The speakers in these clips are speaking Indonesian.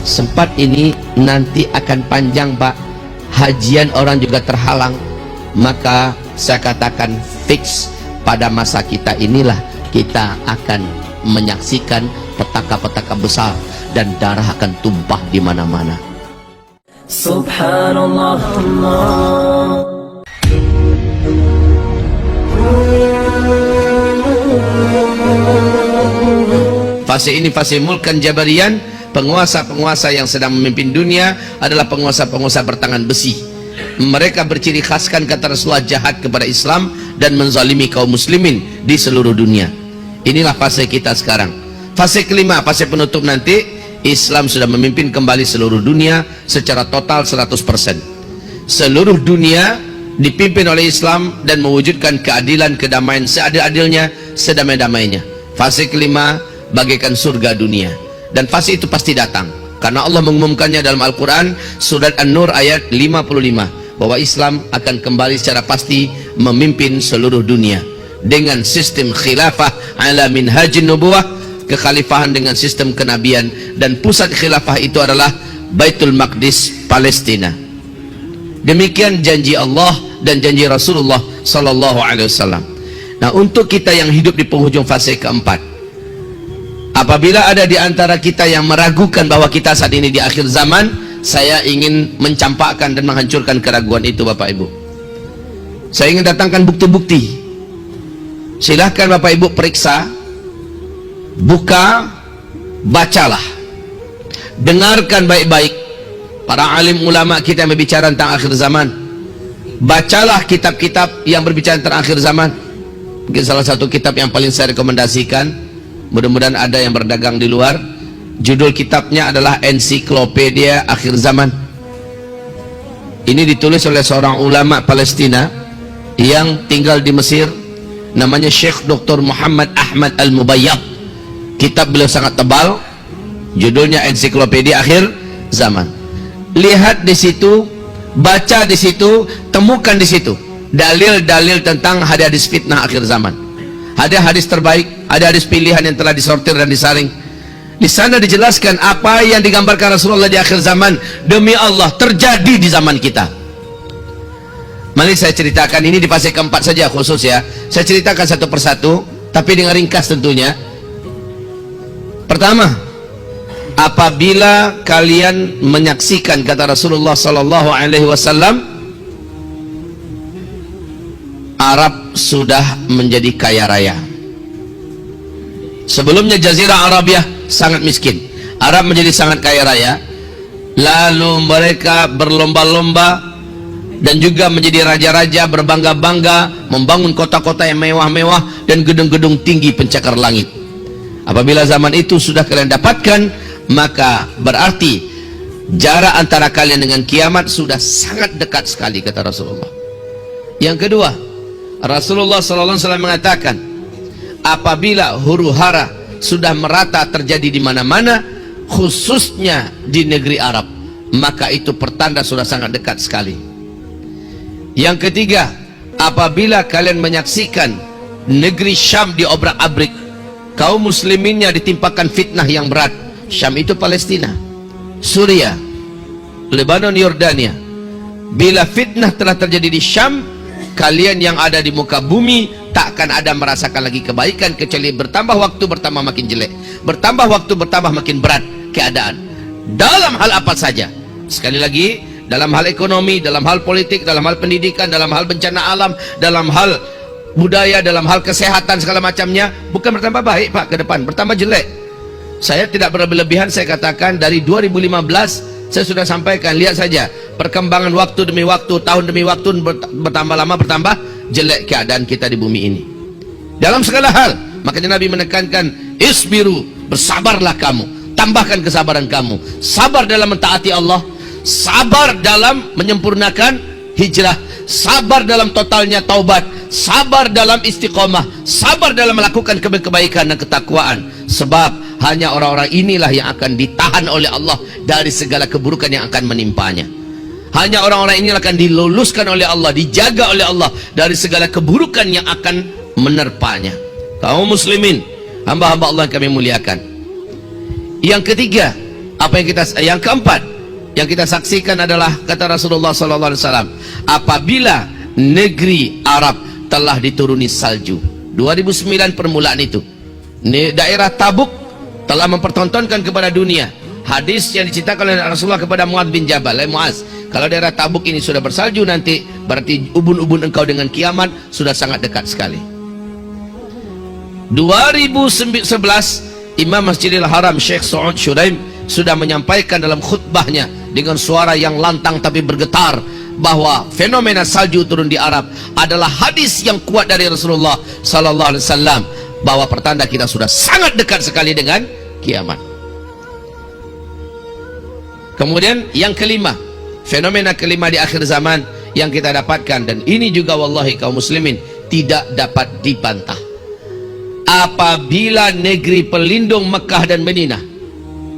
sempat ini nanti akan panjang Pak, hajian orang juga terhalang, maka saya katakan fix pada masa kita inilah kita akan menyaksikan petaka-petaka besar dan darah akan tumpah di mana-mana. Subhanallah. Fase ini fase mulkan jabarian. Penguasa-penguasa yang sedang memimpin dunia adalah penguasa-penguasa bertangan besi. Mereka berciri khaskan kata Rasulullah jahat kepada Islam dan menzalimi kaum muslimin di seluruh dunia. Inilah fase kita sekarang. Fase kelima, fase penutup nanti, Islam sudah memimpin kembali seluruh dunia secara total 100%. Seluruh dunia dipimpin oleh Islam dan mewujudkan keadilan, kedamaian seadil-adilnya, sedamai-damainya. Fase kelima bagaikan surga dunia. Dan fase itu pasti datang karena Allah mengumumkannya dalam Al-Quran surat An-Nur ayat 55 bahwa Islam akan kembali secara pasti memimpin seluruh dunia dengan sistem khilafah ala minhajin nubuwah, kekhalifahan dengan sistem kenabian, dan pusat khilafah itu adalah Baitul Maqdis, Palestina. Demikian janji Allah dan janji Rasulullah sallallahu alaihi wasallam. Nah, untuk kita yang hidup di penghujung fase keempat, apabila ada di antara kita yang meragukan bahwa kita saat ini di akhir zaman, saya ingin mencampakkan dan menghancurkan keraguan itu Bapak Ibu. Saya ingin datangkan bukti-bukti. Silahkan Bapak Ibu periksa, buka, bacalah, dengarkan baik-baik para alim ulama kita yang berbicara tentang akhir zaman. Bacalah kitab-kitab yang berbicara tentang akhir zaman. Mungkin salah satu kitab yang paling saya rekomendasikan, mudah-mudahan ada yang berdagang di luar, judul kitabnya adalah Ensiklopedia Akhir Zaman. Ini ditulis oleh seorang ulama Palestina yang tinggal di Mesir, namanya Syekh Dr. Muhammad Ahmad Al-Mubayyad. Kitab beliau sangat tebal, judulnya Ensiklopedia Akhir Zaman. Lihat di situ, baca di situ, temukan di situ dalil-dalil tentang hadis-hadis fitnah akhir zaman. Hadis-hadis terbaik, ada hadis pilihan yang telah disortir dan disaring. Di sana dijelaskan apa yang digambarkan Rasulullah di akhir zaman demi Allah terjadi di zaman kita. Mari saya ceritakan ini di fase keempat saja khusus ya. Saya ceritakan satu persatu, tapi dengan ringkas tentunya. Pertama, apabila kalian menyaksikan kata Rasulullah sallallahu alaihi wasallam, Arab sudah menjadi kaya raya. Sebelumnya Jazirah Arabiah sangat miskin, Arab menjadi sangat kaya raya. Lalu mereka berlomba-lomba dan juga menjadi raja-raja, berbangga-bangga, membangun kota-kota yang mewah-mewah dan gedung-gedung tinggi pencakar langit. Apabila zaman itu sudah kalian dapatkan, maka berarti jarak antara kalian dengan kiamat sudah sangat dekat sekali, kata Rasulullah. Yang kedua, Rasulullah SAW mengatakan, apabila huru-hara sudah merata terjadi di mana-mana, khususnya di negeri Arab, maka itu pertanda sudah sangat dekat sekali. Yang ketiga, apabila kalian menyaksikan negeri Syam diobrak-abrik, kaum musliminnya ditimpakan fitnah yang berat. Syam itu Palestina, Suria, Lebanon, Yordania. Bila fitnah telah terjadi di Syam, kalian yang ada di muka bumi takkan ada merasakan lagi kebaikan, kecuali bertambah waktu bertambah makin jelek, bertambah waktu bertambah makin berat keadaan. Dalam hal apa saja, sekali lagi, dalam hal ekonomi, dalam hal politik, dalam hal pendidikan, dalam hal bencana alam, dalam hal budaya, dalam hal kesehatan, segala macamnya, bukan bertambah baik Pak ke depan, bertambah jelek. Saya tidak berlebihan, saya katakan dari 2015 saya sudah sampaikan, lihat saja perkembangan waktu demi waktu, tahun demi waktu, bertambah lama bertambah jelek keadaan kita di bumi ini dalam segala hal. Makanya Nabi menekankan, isbiru, bersabarlah kamu, tambahkan kesabaran kamu, sabar dalam mentaati Allah, sabar dalam menyempurnakan hijrah, sabar dalam totalnya taubat, sabar dalam istiqomah, sabar dalam melakukan kebaikan dan ketakwaan. Sebab hanya orang-orang inilah yang akan ditahan oleh Allah dari segala keburukan yang akan menimpanya. Hanya orang-orang ini akan diluluskan oleh Allah, dijaga oleh Allah dari segala keburukan yang akan menerpanya. Kaum muslimin, hamba-hamba Allah yang kami muliakan. Yang ketiga, Apa yang keempat yang kita saksikan adalah kata Rasulullah sallallahu alaihi wasallam, apabila negeri Arab telah dituruni salju. 2009 permulaan itu. Daerah Tabuk telah mempertontonkan kepada dunia hadis yang diceritakan oleh Rasulullah kepada Muadz bin Jabal. Muadz, kalau daerah Tabuk ini sudah bersalju nanti, berarti ubun-ubun engkau dengan kiamat sudah sangat dekat sekali. 2011 Imam Masjidil Haram Syekh Saud Syuraim sudah menyampaikan dalam khutbahnya dengan suara yang lantang tapi bergetar bahwa fenomena salju turun di Arab adalah hadis yang kuat dari Rasulullah sallallahu alaihi wasallam, bahwa pertanda kita sudah sangat dekat sekali dengan kiamat. Kemudian yang kelima, fenomena kelima di akhir zaman yang kita dapatkan, dan ini juga wallahi kaum muslimin tidak dapat dibantah. Apabila negeri pelindung Mekah dan Madinah,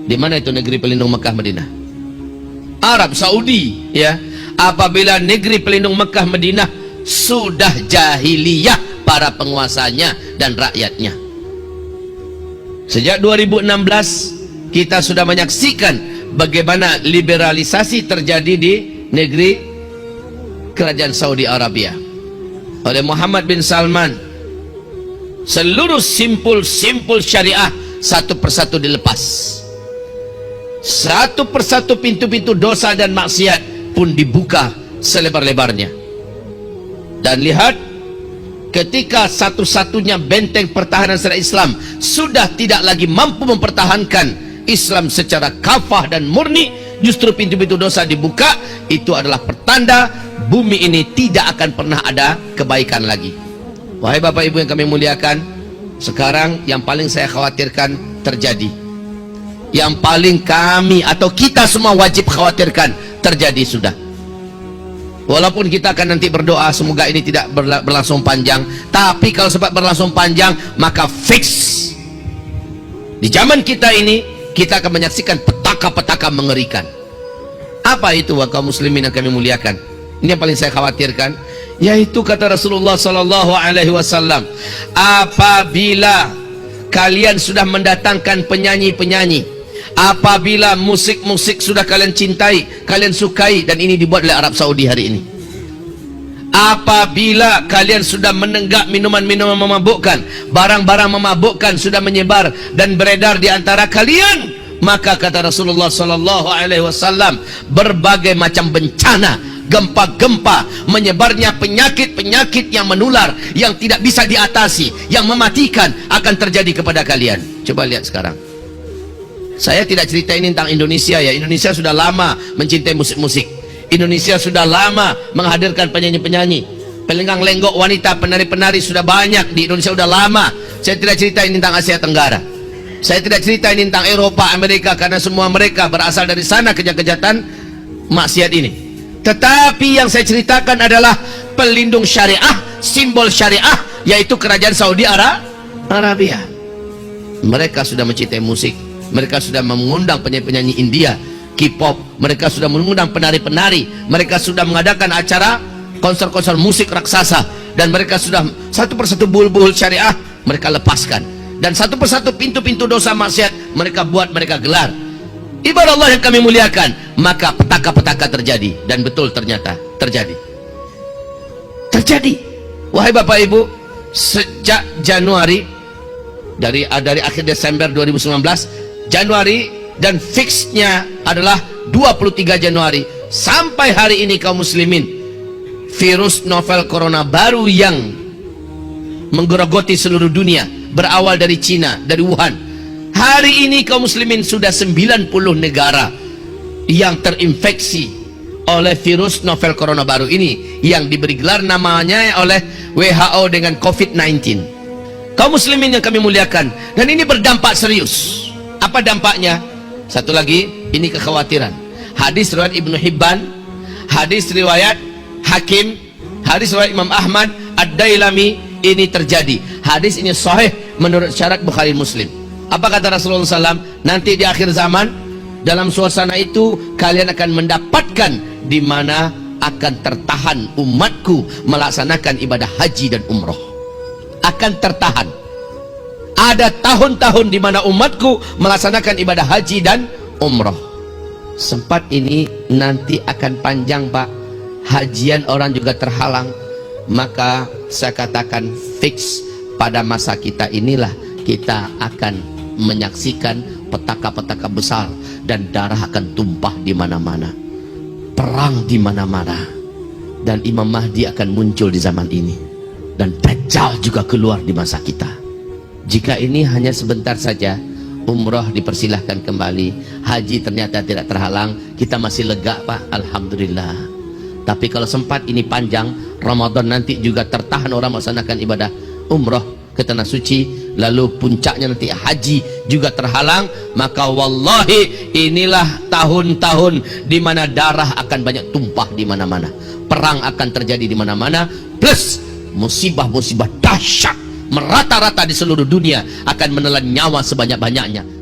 di mana itu negeri pelindung Mekah Madinah? Arab Saudi, ya. Apabila negeri pelindung Mekah Madinah sudah jahiliyah para penguasanya dan rakyatnya. Sejak 2016 kita sudah menyaksikan bagaimana liberalisasi terjadi di negeri kerajaan Saudi Arabia oleh Muhammad bin Salman. Seluruh simpul syariah satu persatu dilepas, satu persatu pintu-pintu dosa dan maksiat pun dibuka selebar-lebarnya. Dan lihat, ketika satu-satunya benteng pertahanan syariat Islam sudah tidak lagi mampu mempertahankan Islam secara kafah dan murni, justru pintu-pintu dosa dibuka. Itu adalah pertanda bumi ini tidak akan pernah ada kebaikan lagi. Wahai Bapak Ibu yang kami muliakan, sekarang yang paling saya khawatirkan terjadi, yang paling kami atau kita semua wajib khawatirkan terjadi sudah. Walaupun kita akan nanti berdoa semoga ini tidak berlangsung panjang, tapi kalau sempat berlangsung panjang maka fix di zaman kita ini kita akan menyaksikan petaka-petaka mengerikan. Apa itu kaum muslimin yang kami muliakan? Ini yang paling saya khawatirkan, yaitu kata Rasulullah sallallahu alaihi wasallam, apabila kalian sudah mendatangkan penyanyi-penyanyi, apabila musik-musik sudah kalian cintai, kalian sukai, dan ini dibuat oleh Arab Saudi hari ini, apabila kalian sudah menenggak minuman-minuman memabukkan, barang-barang memabukkan sudah menyebar dan beredar di antara kalian, maka kata Rasulullah sallallahu alaihi wasallam, berbagai macam bencana, gempa-gempa, menyebarnya penyakit-penyakit yang menular, yang tidak bisa diatasi, yang mematikan akan terjadi kepada kalian. Coba lihat sekarang. Saya tidak cerita ini tentang Indonesia, ya. Indonesia sudah lama mencintai musik-musik. Indonesia sudah lama menghadirkan penyanyi-penyanyi, pelenggang lenggok wanita, penari-penari sudah banyak di Indonesia, sudah lama. Saya tidak cerita ini tentang Asia Tenggara. Saya tidak cerita ini tentang Eropa, Amerika, karena semua mereka berasal dari sana kejahatan maksiat ini. Tetapi yang saya ceritakan adalah pelindung syariah, simbol syariah, yaitu kerajaan Saudi Arabia. Mereka sudah mencintai musik, mereka sudah mengundang penyanyi-penyanyi India, K-pop, mereka sudah mengundang penari-penari, mereka sudah mengadakan acara konser-konser musik raksasa, dan mereka sudah satu persatu buhul-buhul syariah mereka lepaskan, dan satu persatu pintu-pintu dosa maksiat mereka buat, mereka gelar. Ibarat Allah yang kami muliakan, maka petaka-petaka terjadi, dan betul ternyata terjadi. Wahai Bapak Ibu, sejak Januari, dari akhir Desember 2019, Januari, dan fixnya adalah 23 Januari sampai hari ini kaum muslimin, virus novel corona baru yang menggerogoti seluruh dunia berawal dari Cina, dari Wuhan. Hari ini kaum muslimin sudah 90 negara yang terinfeksi oleh virus novel corona baru ini, yang diberi gelar namanya oleh WHO dengan COVID-19. Kaum muslimin yang kami muliakan, dan ini berdampak serius. Apa dampaknya? Satu lagi, ini kekhawatiran. Hadis riwayat Ibnu Hibban, hadis riwayat Hakim, hadis riwayat Imam Ahmad, Ad-Dailami, ini terjadi. Hadis ini sahih menurut syarat Bukhari Muslim. Apa kata Rasulullah SAW? Nanti di akhir zaman, dalam suasana itu kalian akan mendapatkan di mana akan tertahan umatku melaksanakan ibadah haji dan umroh. Akan tertahan. Ada tahun-tahun di mana umatku melaksanakan ibadah haji dan umroh. Sempat ini nanti akan panjang Pak, hajian orang juga terhalang. Maka saya katakan fix pada masa kita inilah kita akan menyaksikan petaka-petaka besar dan darah akan tumpah di mana-mana, perang di mana-mana, dan Imam Mahdi akan muncul di zaman ini, dan Dajjal juga keluar di masa kita. Jika ini hanya sebentar saja, umroh dipersilahkan kembali, haji ternyata tidak terhalang, kita masih lega Pak, alhamdulillah. Tapi kalau sempat ini panjang, Ramadan nanti juga tertahan orang melaksanakan ibadah umroh ke tanah suci, lalu puncaknya nanti haji juga terhalang, maka wallahi inilah tahun-tahun di mana darah akan banyak tumpah di mana-mana, perang akan terjadi di mana-mana, plus musibah-musibah dahsyat merata-rata di seluruh dunia akan menelan nyawa sebanyak-banyaknya.